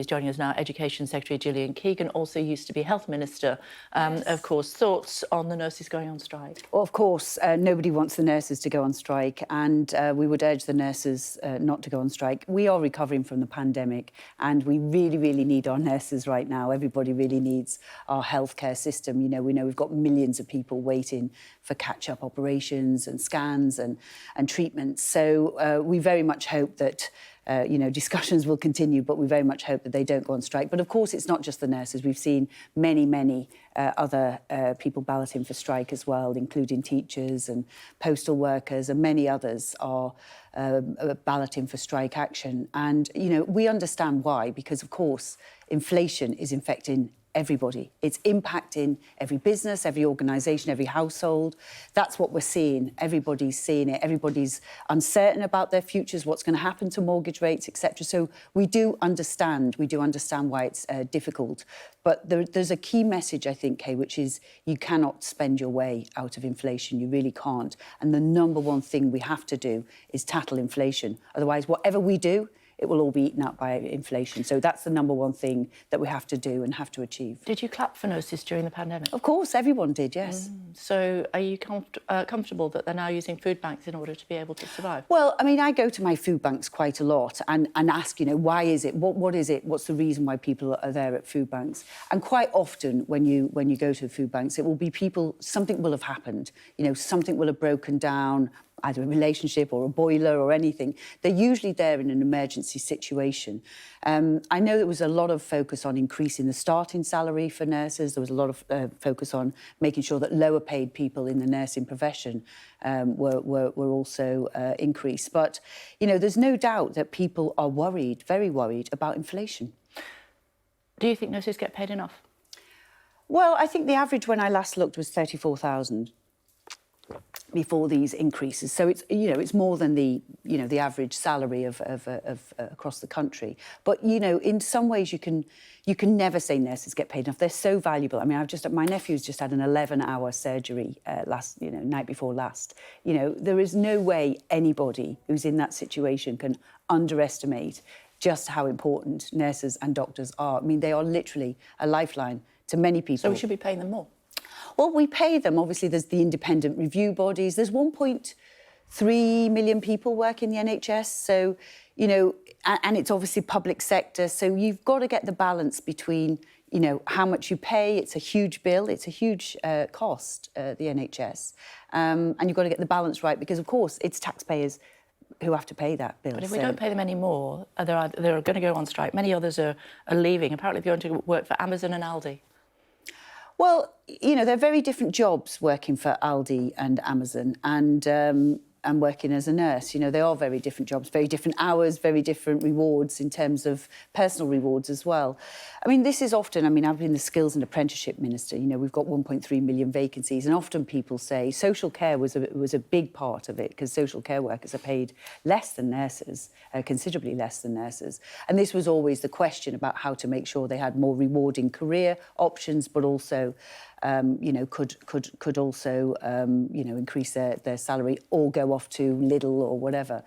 Is joining us now, Education Secretary Gillian Keegan, also used to be Health Minister. Yes. Of course, thoughts on the nurses going on strike? Well, of course, nobody wants the nurses to go on strike, and we would urge the nurses not to go on strike. We are recovering from the pandemic, and we really, really need our nurses right now. Everybody really needs our healthcare system. We know we've got millions of people waiting for catch-up operations and scans and treatments. So we very much hope that discussions will continue, but we very much hope that they don't go on strike. But of course, it's not just the nurses. We've seen many other people balloting for strike as well, including teachers and postal workers, and many others are balloting for strike action. And, we understand why, because, of course, inflation is affecting everybody. It's impacting every business, every organisation, every household. That's what we're seeing. Everybody's seeing it. Everybody's uncertain about their futures, what's going to happen to mortgage rates, etc. So we do understand why it's difficult. But there's a key message, I think, Kay, which is you cannot spend your way out of inflation. You really can't. And the number one thing we have to do is tackle inflation. Otherwise, whatever we do, it will all be eaten up by inflation. So that's the number one thing that we have to do and have to achieve. Did you clap for nurses during the pandemic? Of course, everyone did, yes. So are you comfortable that they're now using food banks in order to be able to survive? Well, I go to my food banks quite a lot and ask, why is it? What is it? What's the reason why people are there at food banks? And quite often when you go to food banks, it will be something will have happened. Something will have broken down, either a relationship or a boiler or anything. They're usually there in an emergency situation. I know there was a lot of focus on increasing the starting salary for nurses. There was a lot of focus on making sure that lower paid people in the nursing profession were also increased. But, there's no doubt that people are worried, very worried about inflation. Do you think nurses get paid enough? Well, I think the average when I last looked was 34,000. Before these increases, so it's more than the average salary of across the country. But in some ways you can never say nurses get paid enough. They're so valuable. My nephew's just had an 11-hour surgery night before last. There is no way anybody who's in that situation can underestimate just how important nurses and doctors are. They are literally a lifeline to many people. So we should be paying them more. Well, we pay them. Obviously, there's the independent review bodies. There's 1.3 million people work in the NHS. So, and it's obviously public sector. So you've got to get the balance between, how much you pay. It's a huge bill. It's a huge cost, the NHS. And you've got to get the balance right because, of course, it's taxpayers who have to pay that bill. But if we don't pay them any more, they're going to go on strike. Many others are leaving. Apparently, they're going to work for Amazon and Aldi. Well, they're very different jobs working for Aldi and Amazon and working as a nurse. They are very different jobs, very different hours, very different rewards in terms of personal rewards as well. This is often, I've been the Skills and Apprenticeship Minister. We've got 1.3 million vacancies, and often people say social care was a big part of it because social care workers are paid less than nurses, considerably less than nurses. And this was always the question about how to make sure they had more rewarding career options, but also could also increase their salary or go off to Lidl or whatever.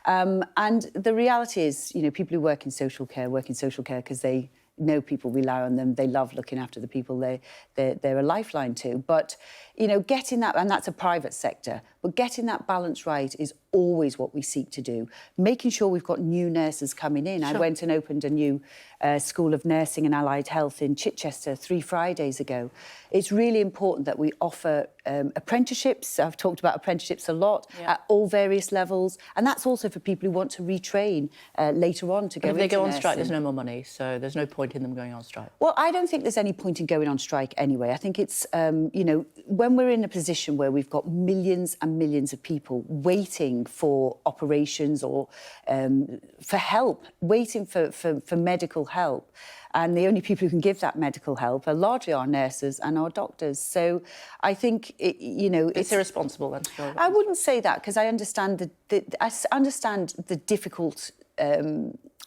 And the reality is, people who work in social care because they know people rely on them. They love looking after the people they're a lifeline to. But, getting that, and that's a private sector, but getting that balance right is always what we seek to do. Making sure we've got new nurses coming in. Sure. I went and opened a new School of Nursing and Allied Health in Chichester 3 Fridays ago. It's really important that we offer apprenticeships. I've talked about apprenticeships a lot, at all various levels. And that's also for people who want to retrain later on to go into nursing. If they go on strike, there's no more money, so there's no point in them going on strike. Well, I don't think there's any point in going on strike anyway. I think it's, when we're in a position where we've got millions and millions of people waiting for operations or for help, waiting for medical help, and the only people who can give that medical help are largely our nurses and our doctors. So I think, it's irresponsible then. I wouldn't say that, because I understand I understand the difficult...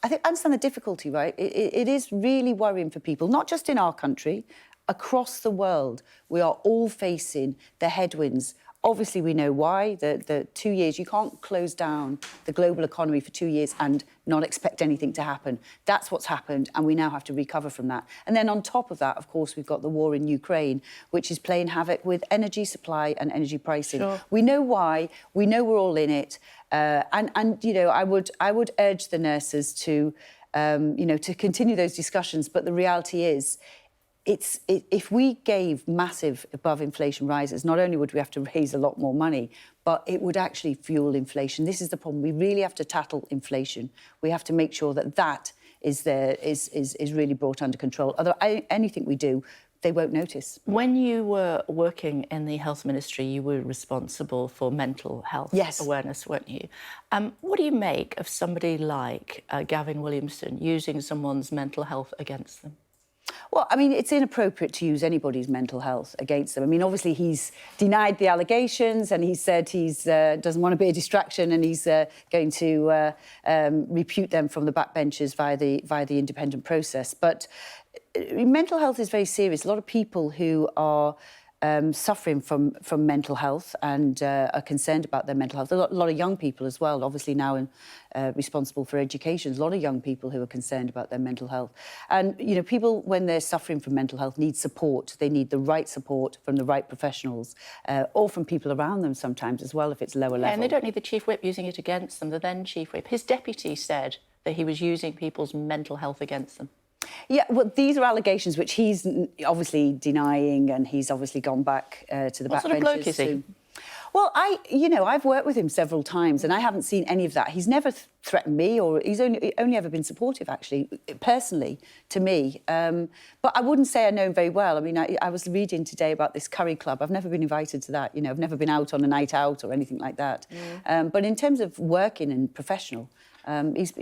I understand the difficulty, right? It is really worrying for people, not just in our country, across the world. We are all facing the headwinds Obviously, we know why. The 2 years, you can't close down the global economy for 2 years and not expect anything to happen. That's what's happened, and we now have to recover from that. And then on top of that, of course, we've got the war in Ukraine, which is playing havoc with energy supply and energy pricing. Sure. We know why. We know we're all in it. And you know, I would urge the nurses to, you know, to continue those discussions. But the reality is, if we gave massive above inflation rises, not only would we have to raise a lot more money, but it would actually fuel inflation. This is the problem. We really have to tackle inflation. We have to make sure that that is really brought under control. Otherwise, anything we do, they won't notice. When you were working in the health ministry, you were responsible for mental health awareness, weren't you? What do you make of somebody like Gavin Williamson using someone's mental health against them? Well, I mean, it's inappropriate to use anybody's mental health against them. I mean, obviously, he's denied the allegations and he said he doesn't want to be a distraction and he's going to repute them from the backbenchers via the independent process. But mental health is very serious. A lot of people who are suffering from mental health and are concerned about their mental health. A lot of young people as well, obviously now responsible for education. A lot of young people who are concerned about their mental health. And, you know, people, when they're suffering from mental health, need support. They need the right support from the right professionals or from people around them sometimes as well, if it's lower level. And they don't need the Chief Whip using it against them, the then Chief Whip. His deputy said that he was using people's mental health against them. Yeah, well, these are allegations which he's obviously denying, and he's obviously gone back to the backbenchers. What sort of bloke is he? Well, I've worked with him several times, and I haven't seen any of that. He's never threatened me, or he's only ever been supportive, actually, personally, to me. But I wouldn't say I know him very well. I mean, I was reading today about this curry club. I've never been invited to that. You know, I've never been out on a night out or anything like that. But in terms of working and professional, he's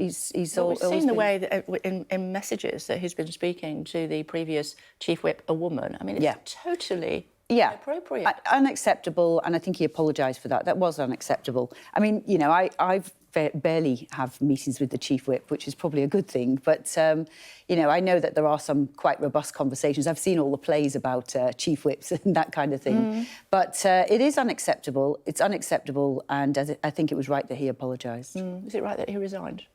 well, we've seen the way that in messages that he's been speaking to the previous Chief Whip, a woman. I mean, it's totally inappropriate. Unacceptable, and I think he apologised for that. That was unacceptable. I mean, you know, I've barely have meetings with the Chief Whip, which is probably a good thing. But, you know, I know that there are some quite robust conversations. I've seen all the plays about Chief Whips and that kind of thing. But it is unacceptable. It's unacceptable, and I think it was right that he apologised. Is it right that he resigned?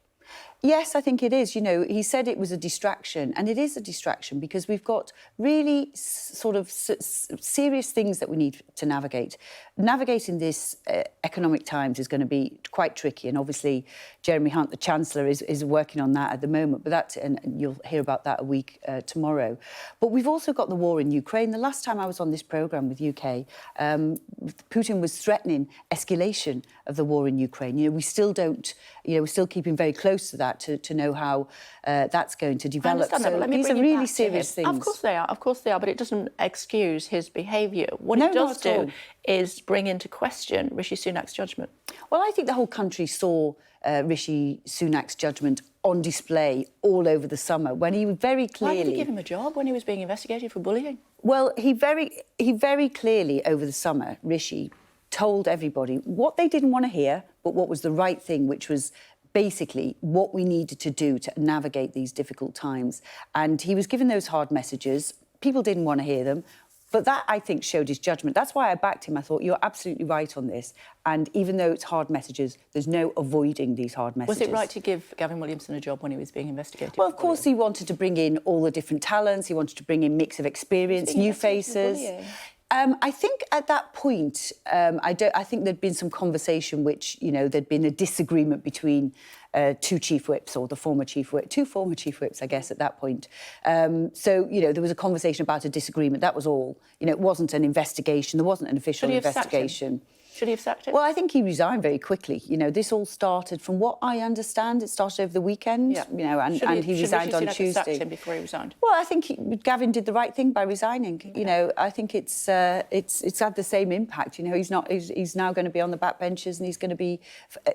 Yes, I think it is. You know, he said it was a distraction, and it is a distraction because we've got really sort of serious things that we need to navigate. Navigating this economic times is going to be quite tricky, and obviously Jeremy Hunt, the Chancellor, is working on that at the moment, but and you'll hear about that a week tomorrow. But we've also got the war in Ukraine. The last time I was on this programme with UK, Putin was threatening escalation of the war in Ukraine. You know, we still don't, you know, we're still keeping very close to that to know how that's going to develop. I understand that, but let me these bring are you really back to serious him. things. Of course they are, but it doesn't excuse his behaviour. What No, it does not at all. do is bring into question Rishi Sunak's judgment. Well, I think the whole country saw Rishi Sunak's judgment on display all over the summer when he very clearly... Why did he give him a job when he was being investigated for bullying? Well, he very clearly over the summer, Rishi, told everybody what they didn't want to hear, but what was the right thing, which was basically what we needed to do to navigate these difficult times. And he was given those hard messages. People didn't want to hear them. But that, I think, showed his judgment. That's why I backed him. I thought, you're absolutely right on this. And even though it's hard messages, there's no avoiding these hard messages. Was it right to give Gavin Williamson a job when he was being investigated? Well, of course, he wanted to bring in all the different talents. He wanted to bring in mix of experience, new faces. I think at that point, I think there'd been some conversation which, you know, there'd been a disagreement between two Chief Whips, or two former Chief Whips, I guess, at that point. So, you know, there was a conversation about a disagreement. That was all. You know, it wasn't an investigation. There wasn't an official investigation. Should he have sacked him? Well, I think he resigned very quickly. You know, this all started, from what I understand, it started over the weekend. Yeah. You know, and he resigned on Tuesday. Should Rishi Sunak have sacked him before he resigned? Well, I think Gavin did the right thing by resigning. Okay. You know, I think it's had the same impact. You know, he's now going to be on the backbenchers and he's going to be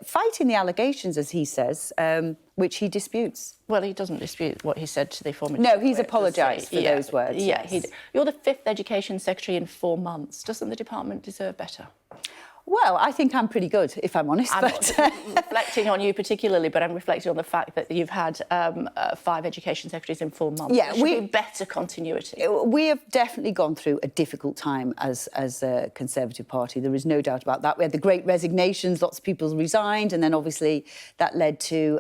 fighting the allegations, as he says, which he disputes. Well, he doesn't dispute what he said to the former... No, he's apologised for those words. Yeah, yes. You're the 5th Education Secretary in 4 months. Doesn't the department deserve better? Well, I think I'm pretty good, if I'm honest. I'm not reflecting on you particularly, but I'm reflecting on the fact that you've had 5 education secretaries in 4 months. Yeah, there should be better continuity. We have definitely gone through a difficult time as a Conservative Party. There is no doubt about that. We had the Great Resignations, lots of people resigned, and then obviously that led to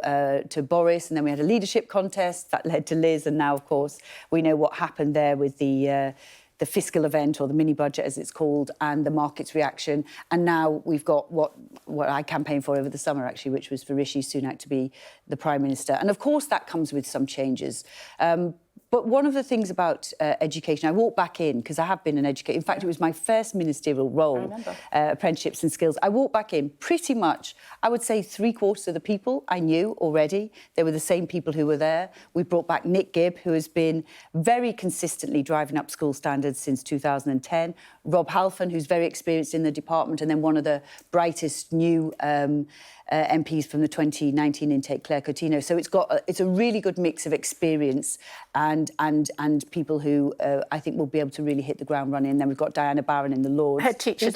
Boris, and then we had a leadership contest that led to Liz, and now, of course, we know what happened there with the fiscal event, or the mini budget as it's called, and the market's reaction. And now we've got what I campaigned for over the summer, actually, which was for Rishi Sunak to be the Prime Minister. And of course that comes with some changes. But one of the things about education, I walked back in, because I have been an educator. In fact, it was my first ministerial role, apprenticeships and skills. I walked back in pretty much, I would say 3/4 of the people I knew already. They were the same people who were there. We brought back Nick Gibb, who has been very consistently driving up school standards since 2010. Rob Halfon, who's very experienced in the department, and then one of the brightest new MPs from the 2019 intake, Claire Coutinho. So it's a really good mix of experience and people who I think will be able to really hit the ground running. And then we've got Diana Barron in the Lords. Head teachers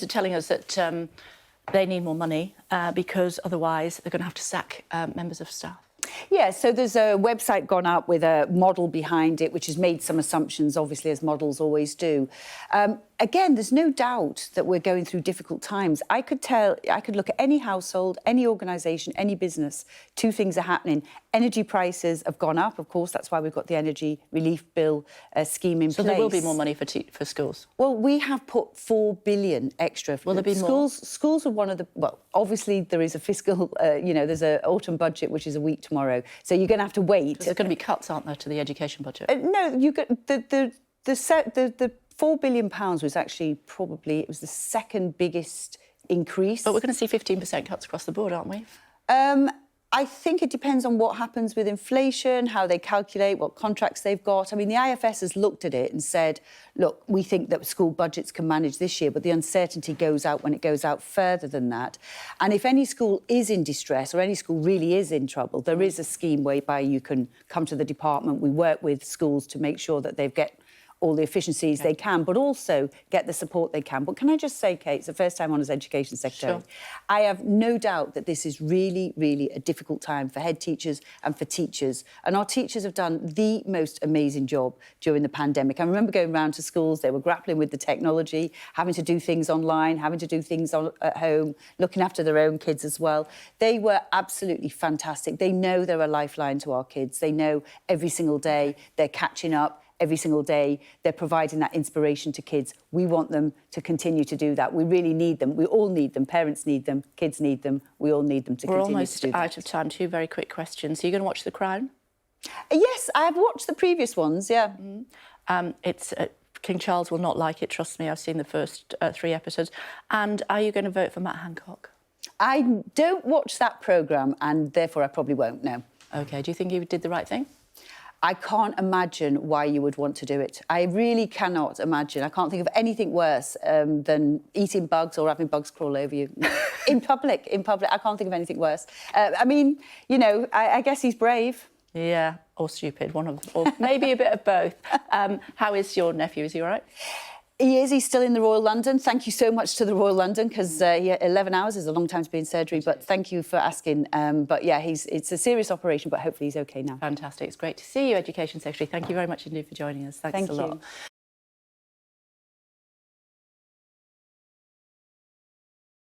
are telling us that they need more money because otherwise they're going to have to sack members of staff. Yeah, so there's a website gone up with a model behind it, which has made some assumptions, obviously, as models always do. Again, there's no doubt that we're going through difficult times. I could look at any household, any organisation, any business. 2 things are happening. Energy prices have gone up, of course. That's why we've got the energy relief bill scheme in place. So there will be more money for schools? Well, we have put 4 billion extra. Will there be more? Schools are one of the... Well, obviously, there is a fiscal... there's an autumn budget, which is a week tomorrow. So you're going to have to wait. There's going to be cuts, aren't there, to the education budget? No, you got the £4 billion was actually it was the second biggest increase. But we're going to see 15% cuts across the board, aren't we? I think it depends on what happens with inflation, how they calculate, what contracts they've got. I mean, the IFS has looked at it and said, look, we think that school budgets can manage this year, but the uncertainty goes out when it goes out further than that. And if any school is in distress or any school really is in trouble, there is a scheme whereby you can come to the department. We work with schools to make sure that they get all the efficiencies they can, but also get the support they can. But can I just say, Kate, it's the first time on as Education Secretary. Sure. I have no doubt that this is really, really a difficult time for head teachers and for teachers. And our teachers have done the most amazing job during the pandemic. I remember going round to schools, they were grappling with the technology, having to do things online, having to do things at home, looking after their own kids as well. They were absolutely fantastic. They know they're a lifeline to our kids. They know every single day they're catching up. Every single day, they're providing that inspiration to kids. We want them to continue to do that. We really need them. We all need them. Parents need them. Kids need them. We all need them to continue to do that. We're almost out of time. 2 very quick questions. Are you going to watch The Crown? Yes, I have watched the previous ones, yeah. It's King Charles will not like it, trust me. I've seen the first 3 episodes. And are you going to vote for Matt Hancock? I don't watch that programme, and therefore I probably won't, no. OK, do you think you did the right thing? I can't imagine why you would want to do it. I really cannot imagine. I can't think of anything worse than eating bugs or having bugs crawl over you. In public, I can't think of anything worse. I mean, I guess he's brave. Yeah, or stupid, or maybe a bit of both. How is your nephew? Is he all right? He is. He's still in the Royal London. Thank you so much to the Royal London, because 11 hours is a long time to be in surgery, but thank you for asking. But yeah, it's a serious operation, but hopefully he's OK now. Fantastic. It's great to see you, Education Secretary. Thank you very much indeed for joining us. Thanks a lot.